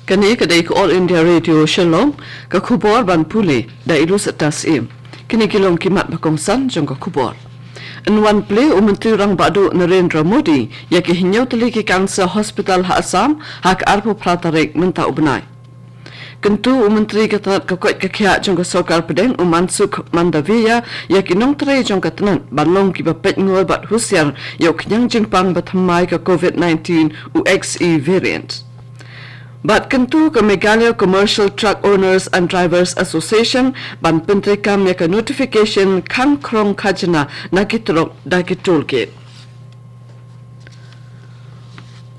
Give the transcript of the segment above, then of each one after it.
Kani kadai ko All India Radio Shillong ka khubor ban puli da ilus atas im. Kini kilong kimat bakongsan jong ka khubor. In one play Menteri Rang Badu Narendra Modi yaki hinyau tali ki Cancer Hospital ha Assam hak arpo pratarik minta ubnai. Kentu Menteri katanat kakwat kakya jong ka Sarkar Pedeng Mansukh Mandaviya yaki nong tray jong ka tanan balong ki bapet ngol bat husyar yok nyang jingpang bathamai ka COVID-19 UXE variant. Bat kentu ke Meghalaya Commercial Truck Owners and Drivers Association ban pentekam yaka notification kan krong kajana nakitrok dakitulke.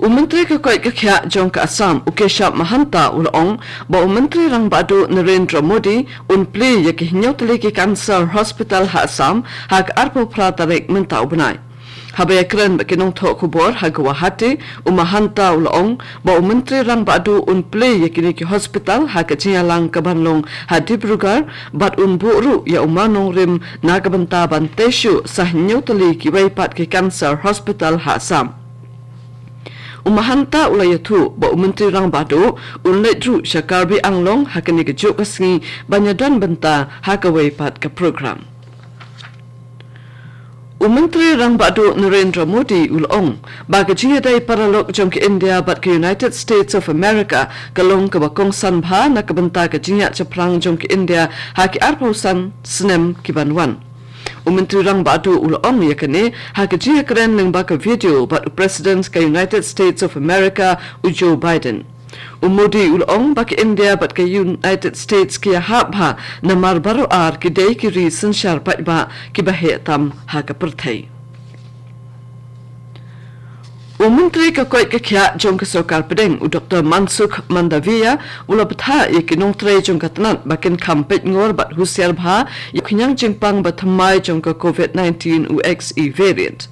Menteri kakwat kakya jong ka Assam ukesha mahanta ulong ba Menteri Rang Badu Narendra Modi play yaki hinyau teliki Cancer Hospital ha Assam hak arpo pratarik minta ubnai. Habaya keren bakinong tok kubor ha Guwahati umahanta ulong ba Menteri Rang Badu play yakini ki hospital ha Kajialang Kabanlong ha Dibrugarh bat buru ya umanong rim nagabanta banteshu sa hinyau teli ki waipat ki Cancer Hospital ha Assam. Umahanta ulayatu ba Menteri Rang Badu letru syakarbi anglong ha kini kejuk kasngi banyadan benta ha kawaipat ka program. Menteri Rang Badu Narendra Modi ulong baga jingedai paralok jong ke India bat ke United States of America kalong ke bakong sanbha na kabenta ke jingat ceprang jong ke India ha ki arpausan senem kibanwan. Menteri Rang Badu ulong yakane ha ke jia keren leng baka video bat President ke United States of America Joe Biden. Modi ulong bak India bat ke United States ki habha namar baru ar ki dei ki ri sanshar patba ki bahetam ha ka perthai. Menteri kakwat kakya jong ka Sarkar Pedeng Dr. Mansukh Mandaviya ulabtha yakinong tre jong ka tanan bakin kampet ngor bat husyar bha yakinyang jingpang bathamai jong ka COVID-19 UXE variant.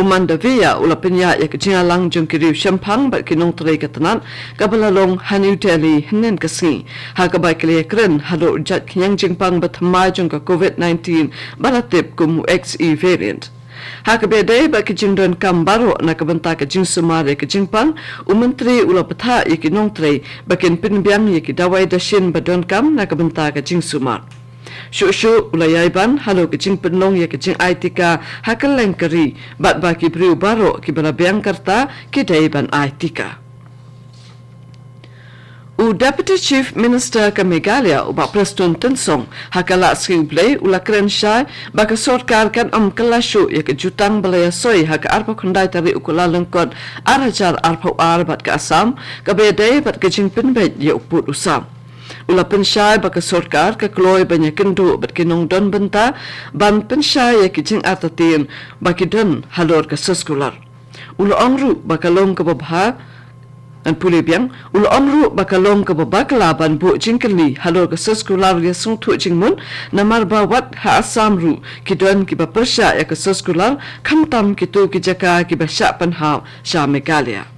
Mandaviya ulapenya yakijingalang jong kiriu shampang bat kinong tre ka tanan kabalalong New Delhi hinen kasi ha ka bai kle kren hado jat kinyang jingpang bathamai jong ka COVID-19 balatip kum UXE variant. Hak bedai bagi jingdon kambaro na kabenta ke jing sumare ke jingpang Menteri ulapatha yakinong tre bakin pinbiang yaki dawai dashin badon kam na kabenta ke jing sumar. Shu ulayaiban halo ke jing penlong yaki jing aitika hakal lengkari bat baki priu baro ki balabiang karta ki daiban aitika. Deputy Chief Minister ke Meghalaya ubak Preston Tensong hakala skriblay ulakren syai baka Sarkar kan kelasyu ya ke jutang balaya soi haka arpa kundai tari ukula lengkot arajar arpa ar bat ke Assam ke bedai bat ke jingpin bet ya uput usam. Ula pensyai baka Sarkar ke kloy banyak kendu bat kinong don benta ban pensyai ya ke jing atatin baki don halor ke seskular. Ula ongru baka long ke babha dan pulih biang ulu omru bakalong ke babakala ban bu jingkeli halor ke seskular ya sung tu jingmun namar bawat ha Assam ru kidon ki bapersya ya ke seskular kamtam kitu ki jaka ki basya panhau sya Meghalaya.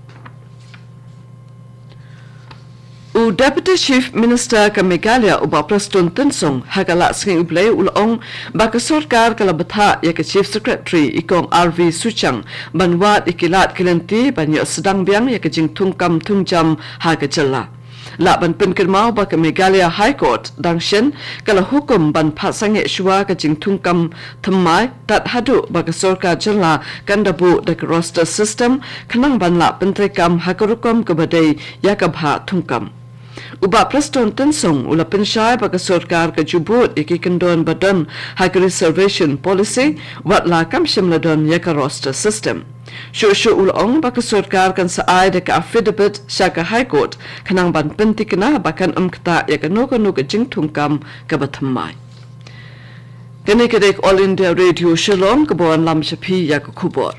Deputy Chief Minister ke Meghalaya ubak Preston Tensong hakala sing ublay ulong baka Sarkar kala betha ya ke Chief Secretary ikong RV Suchang banwat ikilat kilenti banyak sedang biang ya ke jing tungkam tungjam ha ke jela. La ban penken mau baka Meghalaya High Court dangshen kala hukum ban pasange shua ke jing tungkam thamai tat hadu baka Sarkar jela kandabu de roster system kanang ban la pentrekam hakarukom ke badai ya ke bha tungkam. Ubak Preston Tensong ula pensyai baka Sarkar ke jubut iki kendon badan hak reservation policy wat la kam shimladon ya ke roster system. Syu ulong baka Sarkar kan saai de ke affidavit syaka High Court kanang ban pentikna bakan keta ya ke no ke jing tungkam ke bathamai. Kini kedek All India Radio Shillong ke bawan lam syapi ya ke kubor.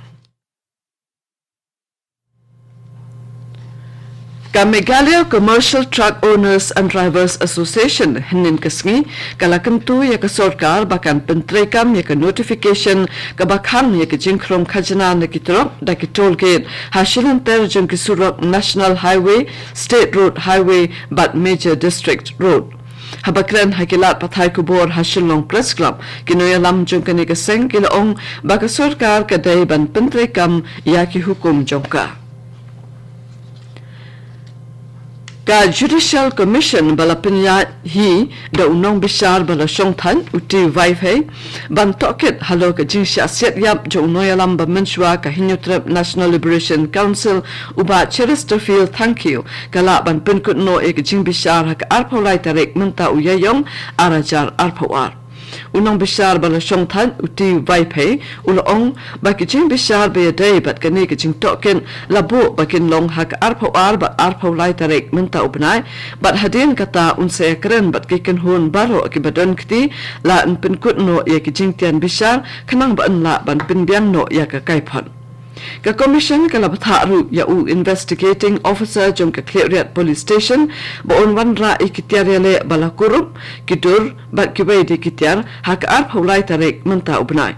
Ka Meghalaya Commercial Truck Owners and Drivers Association hinin kasngi kala kentu ya ke Sarkar bakan pentrekam ya ke notification ka bakhang ya ke jingkrom khajana na kitrok da ki toll gate hasilan ter jeng ki surok National Highway, State Road Highway but Major District Road. Habakran hakilat pathai kubor Shillong Press Club kinoya lam jong kani ka seng kilaong baka Sarkar ka daiban pentrekam ya ki hukum jongka. Ka Judicial Commission bala pinya hi da unong bishar bala shongthan uti vaifei ban toket halo ka jingsha set yap jo noyalam ba menshwa ka hinyutrep National Liberation Council uba Chesterfield thank you kala ban pinkut no ek jing bishar hak arpolai tarek menta uyayong arajar arpawar unong bishar bala shongthan uti vaipei ulong bakijing bishar be day bat kani kijing token labo bakin long hak arpawar bat arpawlai tarek menta ubnai bat hadin kata unse kren bat kiken hun baro akibadon kti la an pinkut no ya kijing tian bishar kanang ban la ban pinbiang no ya ka kaipon ka commission kala batharu ya u investigating officer jong ka cleariat police station bo on wan ra ikitiarele bala kurup kidur bat kibai di kitiar hak ar phaulai tarek menta ubnai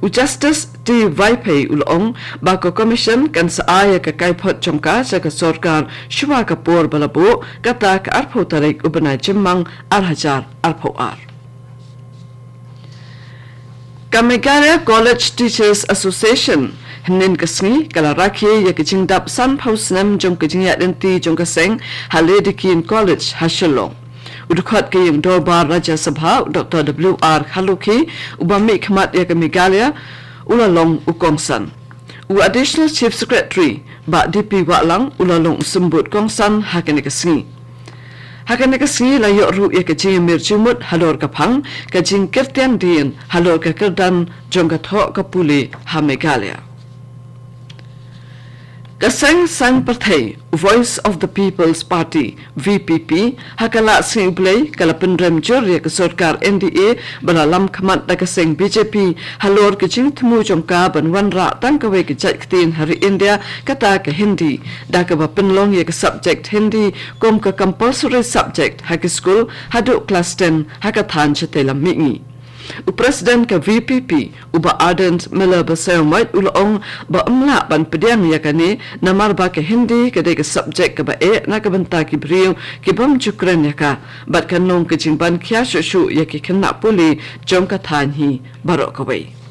u justice ti vaipai ulong ba ka commission kan sa aya ka kaipot jongka sa ka sarkar shwa ka por bala bo kata ka ar phau tarek ubnai chimmang ar hajar ar phau ar Kamegara College Teachers Association Hinin kasngi kala rakhi ya kijing dap san pausnam jong kijing ya denti jong kaseng haledikin college ha Shillong udukhat ke yung dorbar Raja Sabha Dr. W.R. Khaluki ubami khmat ya ka Megalia ulalong ukongsan u additional chief secretary ba DP Walang ulalong sumbut kongsan hakani kasngi Hakan kasngi la yo ru ya kijing mirjumut halor kapang kijing kirtian din halor ka kirdan jong ka tho ka puli ha Megalia Kaseng sang partai Voice of the People's Party VPP hakala sing play kala pendrem jor ya ke sarkar NDA balalam khamat da kaseng BJP halor ke jing thmu jongka banwan ra tang ka we ke jai ktin hari India kata ke Hindi da ka ba penlong ya ke subject Hindi kom ka compulsory subject ha ke school hadu class 10 hakathan chetela mingi President ka VPP uba Ardent Miller Basayomait ulong ba umla ban pediang yakani namar ba ke Hindi ke de subject ka ba na ka banta ki briu ki bam chukren yaka bat kanong ke jingban khya shu yaki khanna puli jong ka than hi barok away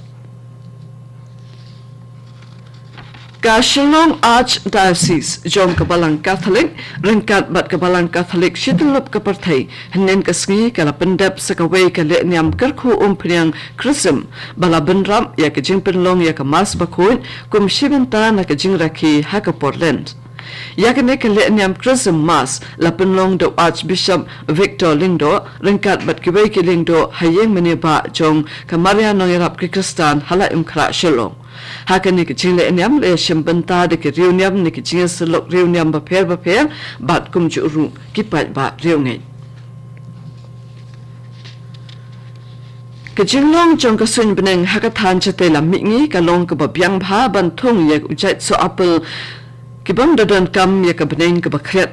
Ka Shillong Archdiocese Jong Kabalang Catholic Ringkat bat Kabalang Catholic Shitulup Kaparthai Hanen Kasngi Kala Pendap Sakaway Kale Nyam Kerku Umpriang Krism Bala Benram Ya Kajing Penlong Ya Kamas Bakuin Kum Shibenta Na Kajing Raki Haka Portland Yakane kale nyam Krism Mas la penlong do Archbishop Victor Lingdo ringkat bat kibai ki Lingdo hayeng meniba jong kamaria noyarap ki Kristan hala imkra Shillong Hakani ki chingle nyam le shimbenta de ki riunyam ni ki chinga selok riunyam ba pher bat kum juru ki pat ba riungai Kajinglong jong kasun beneng hakathan chate la mingi kalong ka babyang bha ban thung yak ujait so apple Kibam dadan kam ya ka beneng ka bakriat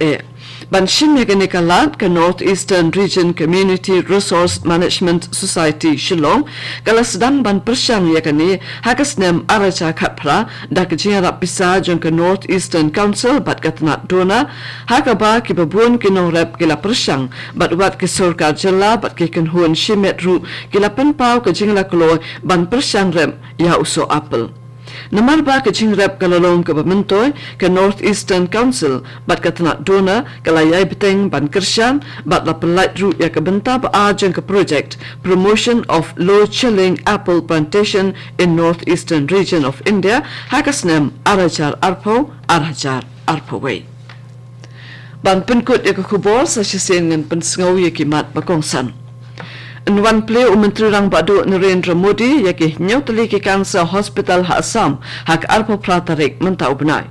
ban shin ya ka lat ka Northeastern Region Community Resource Management Society Shillong kala sedang ban persyang ya ka ni hakasnem aracha khapra da ka jinga pisa jong ka Northeastern Council bat katnat dona hakaba ki babun ki no rap kila persyang bat wat ki sarkar jilla bat ki kan huan shimet ru kila pen pau ka jingla klo ban persyang rem ya uso apple Namar ba ka jing rap kalalong ka bamintoy ka Northeastern Council bat katna dona kalayay biteng ban kersyan bat la pelait ru ya ka benta ba ajang ka project promotion of low chilling apple plantation in Northeastern Region of India hakasnem arajar arpo way ban penkut ya ka kubor sa sisen ngan pensngaw ya kimat bakongsan Nwan play Menteri Rang Badu Narendra Modi yaki nyotali ki Cancer Hospital ha Assam hak arpo pratarik mentau benai.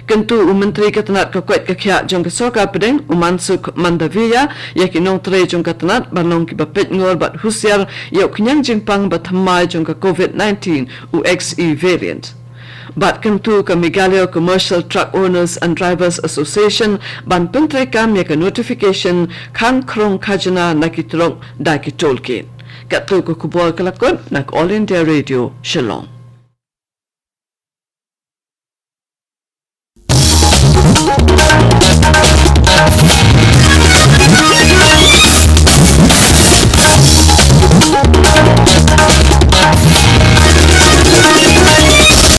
Kentu Menteri Katanat ka kwet ka khya jong ka soka pedeng Mansuk Mandaviya yaki nong tre jong katanat banong ki bapet ngor bat husiar yok nyang jingpang bat hamai jong ka COVID-19 UXE variant. Bat kentu ka Meghalaya Commercial Truck Owners and Drivers Association ban pentre kam ya ka notification kan krong kajana nakitrong da ki tolkin. Katu ko kubol kalakon nak All India Radio Shillong.